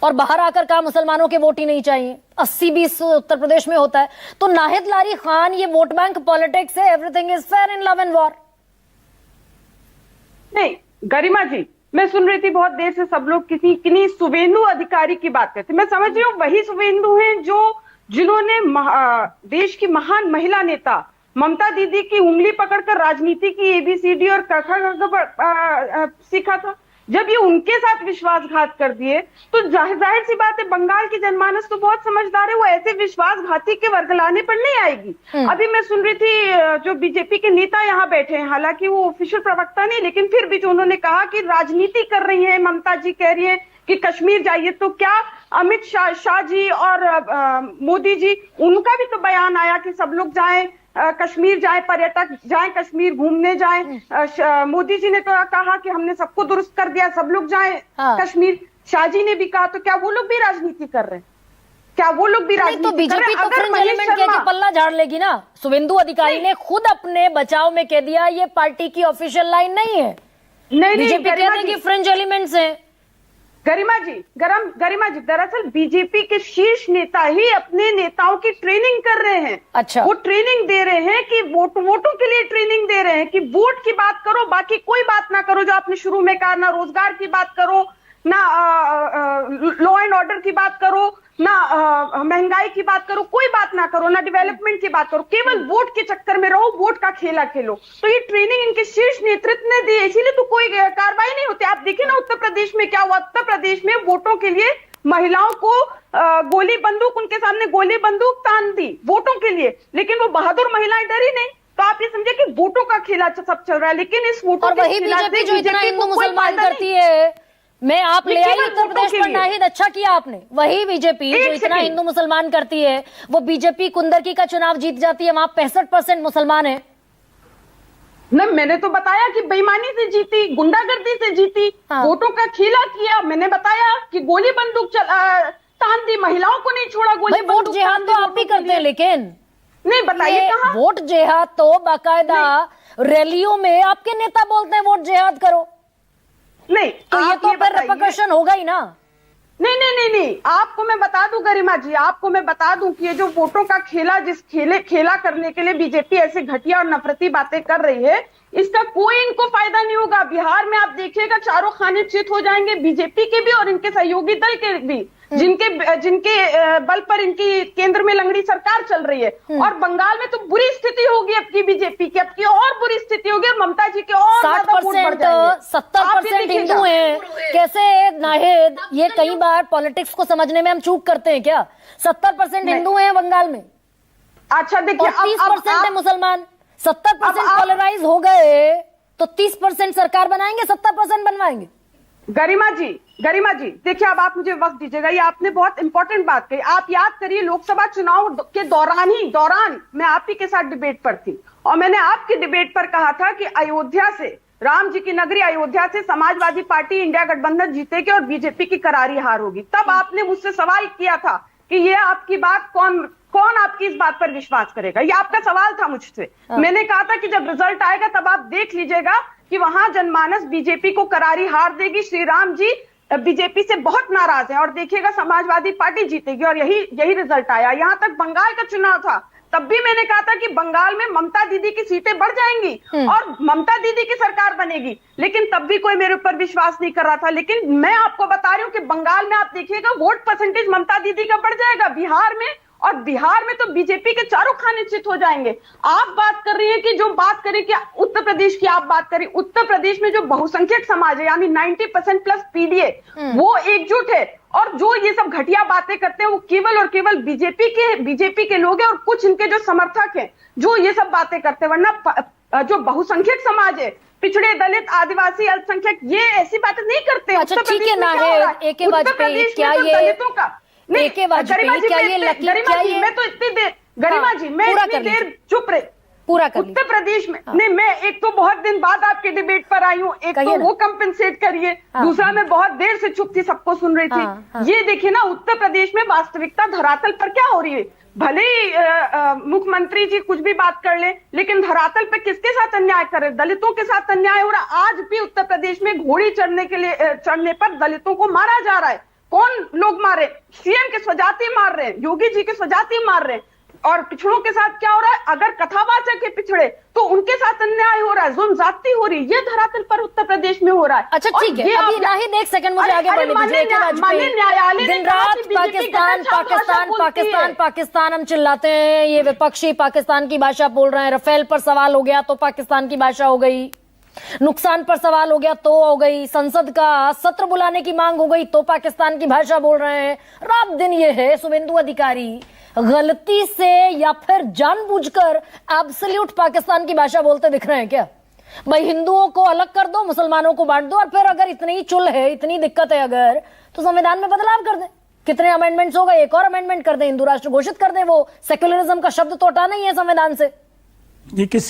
और बाहर आकर कहा मुसलमानों के वोट ही नहीं चाहिए। 80-20 उत्तर प्रदेश में होता है। तो नाहिद लारी खान, ये वोट बैंक पॉलिटिक्स है, everything is fair in love and war. नहीं गरिमा जी, मैं सुन रही थी बहुत देर से सब लोग किन्हीं शुभेंदु अधिकारी की बात करते। मैं समझ रही हूँ वही शुभेंदु हैं जिन्होंने देश की महान महिला नेता ममता दीदी की उंगली पकड़कर राजनीति की ABCD और सीखा था। जब ये उनके साथ विश्वासघात कर दिए तो जाहिर सी बात है, बंगाल की जनमानस तो बहुत समझदार है, वो ऐसे विश्वासघाती के वर्गलाने पर नहीं आएगी। अभी मैं सुन रही थी जो बीजेपी के नेता यहाँ बैठे हैं, हालांकि वो ऑफिशियल प्रवक्ता नहीं, लेकिन फिर भी जो उन्होंने कहा कि राजनीति कर रही है ममता जी, कह रही है कि कश्मीर जाइए। तो क्या अमित शाह जी और मोदी जी, उनका भी तो बयान आया कि सब लोग जाएं, कश्मीर जाएं, पर्यटक जाएं, कश्मीर घूमने जाएं। मोदी जी ने तो कहा कि हमने सबको दुरुस्त कर दिया, सब लोग जाएं कश्मीर। शाह जी ने भी कहा। तो क्या वो लोग भी राजनीति कर रहे हैं? क्या वो लोग भी राजनीति तो बीजेपी तो फ्रिंज एलिमेंट कह के पल्ला झाड़ लेगी ना। शुभेंदु अधिकारी ने खुद अपने बचाव में कह दिया ये पार्टी की ऑफिशियल लाइन नहीं है। बीजेपी कहते कि फ्रिंज एलिमेंट्स हैं। गरिमा जी, दरअसल बीजेपी के शीर्ष नेता ही अपने नेताओं की ट्रेनिंग कर रहे हैं। अच्छा, वो ट्रेनिंग दे रहे हैं कि वोटों के लिए ट्रेनिंग दे रहे हैं कि वोट की बात करो, बाकी कोई बात ना करो। जो आपने शुरू में कहा, ना रोजगार की बात करो, ना लॉ एंड ऑर्डर की बात करो, ना महंगाई की बात करो, कोई बात ना करो, ना डेवलपमेंट की बात करो, केवल वोट के चक्कर में रहो, वोट का खेला खेलो। तो ये ट्रेनिंग इनके शीर्ष नेतृत्व ने दी, इसीलिए तो कोई कार्रवाई नहीं होती। आप देखिए ना उत्तर प्रदेश में क्या हुआ। उत्तर प्रदेश में वोटों के लिए महिलाओं को गोली बंदूक, उनके सामने गोली बंदूक तान दी वोटों के लिए, लेकिन वो बहादुर महिलाएं डरी नहीं। तो आप ये समझे कि वोटों का खेला सब चल रहा है, लेकिन इस वोटों और वही बीजेपी जो इतना हिंदू मुसलमान करती है, मैं आप ले आई उत्तर प्रदेश पर नाहिद, अच्छा किया आपने। वही बीजेपी जो इतना हिंदू मुसलमान करती है, वो बीजेपी कुंदरकी का चुनाव जीत जाती है, वहां 65% मुसलमान है। न, मैंने तो बताया कि बेईमानी से जीती, गुंडागर्दी से जीती, वोटों का खेला किया। मैंने बताया कि गोली बंदूक तान दी, महिलाओं को नहीं छोड़ा। गोली वोट जिहाद तो आप भी करते हैं, लेकिन नहीं, बताइए कहां? वोट जिहाद तो बाकायदा रैलियों में आपके नेता बोलते हैं वोट जिहाद करो। नहीं तो ये तो फिर रिपरकशन होगा ही ना। नहीं, आपको मैं बता दूं गरिमा जी, आपको मैं बता दूं कि ये जो वोटों का खेला, खेला करने के लिए बीजेपी ऐसे घटिया और नफरती बातें कर रही है, इसका कोई इनको फायदा नहीं होगा। बिहार में आप देखिएगा चारों खाने चित हो जाएंगे, बीजेपी के भी और इनके सहयोगी दल के भी, जिनके बल पर इनकी केंद्र में लंगड़ी सरकार चल रही है। और बंगाल में तो बुरी स्थिति होगी अब की बीजेपी की, अब की और बुरी स्थिति होगी, और ममता जी के और 60%, 70% हिंदू हैं। कैसे नाहिद, ये कई बार पॉलिटिक्स को समझने में हम चूक करते हैं क्या? 70% हिंदू हैं बंगाल में। अच्छा देखिए, 30% है मुसलमान। 70% पोलराइज हो गए तो 30% सरकार बनाएंगे, 70% बनवाएंगे? गरिमा जी देखिए, अब आप मुझे वक्त दीजिएगा। ये आपने बहुत इंपॉर्टेंट बात कही। आप याद करिए, लोकसभा चुनाव के दौरान मैं आप ही के साथ डिबेट पर थी, और मैंने आपकी डिबेट पर कहा था कि अयोध्या से, राम जी की नगरी अयोध्या से समाजवादी पार्टी इंडिया गठबंधन जीतेगी और बीजेपी की करारी हार होगी। तब आपने मुझसे सवाल किया था कि ये आपकी बात कौन आपकी इस बात पर विश्वास करेगा? ये आपका सवाल था मुझसे। मैंने कहा था कि जब रिजल्ट आएगा तब आप देख लीजिएगा कि वहां जनमानस बीजेपी को करारी हार देगी। श्री राम जी बीजेपी से बहुत नाराज हैं, और देखिएगा समाजवादी पार्टी जीतेगी, और यही रिजल्ट आया। यहां तक बंगाल का चुनाव था, तब भी मैंने कहा था कि बंगाल में ममता दीदी की सीटें बढ़ जाएंगी और ममता दीदी की सरकार बनेगी, लेकिन तब भी कोई मेरे ऊपर विश्वास नहीं कर रहा था। लेकिन मैं आपको बता रही हूं कि बंगाल में आप देखिएगा वोट परसेंटेज ममता दीदी का बढ़ जाएगा। बिहार में तो बीजेपी के चारों खाने चित हो जाएंगे। आप बात कर रही हैं कि जो बात करें कि उत्तर प्रदेश की, आप बात करें उत्तर प्रदेश में जो बहुसंख्यक समाज है, यानी 90% प्लस पीडीए, वो एकजुट है, और जो ये सब घटिया बातें करते हैं वो केवल और केवल बीजेपी के लोग हैं और कुछ इनके जो समर्थक हैं जो ये सब बातें करते हैं। वरना जो बहुसंख्यक समाज है, पिछड़े, दलित, आदिवासी, अल्पसंख्यक, ये ऐसी बातें नहीं करते। अच्छा ठीक है ना है, उत्तर प्रदेश में तो दलितों का नहीं, गरिमा जी मैं तो इतनी देर, गरिमा जी मैं इतनी देर चुप रही पूरा कर उत्तर प्रदेश में नहीं, मैं एक तो बहुत दिन बाद आपके डिबेट पर आई हूँ, एक तो वो कंपेंसेट करिए, दूसरा मैं बहुत देर से चुप थी, सबको सुन रही थी। ये देखिए ना उत्तर प्रदेश में वास्तविकता धरातल पर क्या हो रही है। भले ही मुख्यमंत्री जी कुछ भी बात कर ले, लेकिन धरातल पे किसके साथ अन्याय कर रहे? दलितों के साथ अन्याय हो रहा। आज भी उत्तर प्रदेश में घोड़ी चढ़ने पर दलितों को मारा जा रहा है। कौन लोग मारे? सीएम के स्वजाती मार रहे हैं, योगी जी के स्वजाती मार रहे हैं। और पिछड़ों के साथ क्या हो रहा है? अगर कथावाचक है पिछड़े तो उनके साथ अन्याय हो रहा है, जुल्म ज्यादती हो रही है। ये धरातल पर उत्तर प्रदेश में हो रहा है। अच्छा ठीक है, अभी नाहिद एक सेकंड मुझे आगे बढ़ने दीजिए। दिन रात पाकिस्तान पाकिस्तान पाकिस्तान पाकिस्तान हम चिल्लाते हैं, ये विपक्षी पाकिस्तान की भाषा बोल रहे हैं। रफेल पर सवाल हो गया तो पाकिस्तान की भाषा हो गई, नुकसान पर सवाल हो गया तो हो गई, संसद का सत्र बुलाने की मांग हो गई तो पाकिस्तान की भाषा बोल रहे हैं। रात दिन ये है शुभेंदु अधिकारी गलती से या फिर जानबूझकर एब्सोल्यूट पाकिस्तान की भाषा बोलते दिख रहे हैं क्या? भाई हिंदुओं को अलग कर दो, मुसलमानों को बांट दो, और फिर अगर इतनी ही चुल है, इतनी दिक्कत है अगर, तो संविधान में बदलाव कर दें। कितने अमेंडमेंट्स हो गए, एक और अमेंडमेंट कर दें, हिंदू राष्ट्र घोषित कर दें। वो सेक्युलरिज्म का शब्द तो हटाना ही है संविधान से। ये किसी